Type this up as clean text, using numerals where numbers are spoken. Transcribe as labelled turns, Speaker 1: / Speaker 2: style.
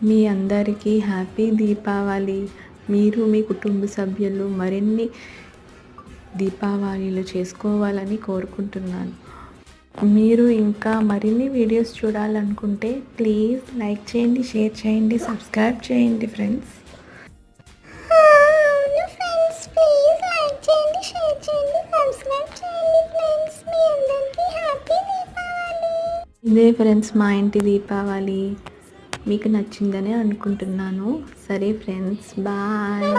Speaker 1: మీ అందరికీ హ్యాపీ దీపావళి. మీరు మీ కుటుంబ సభ్యులు మరిన్ని దీపావళిలు చేసుకోవాలని కోరుకుంటున్నాను. మీరు ఇంకా మరిన్ని వీడియోస్ చూడాలనుకుంటే ప్లీజ్ లైక్ చేయండి, షేర్ చేయండి, సబ్స్క్రైబ్ చేయండి ఫ్రెండ్స్. ఇదే ఫ్రెండ్స్ మా ఇంటి దీపావళి. మీకు నచ్చిందని అనుకుంటున్నాను. సరే ఫ్రెండ్స్, బాయ్.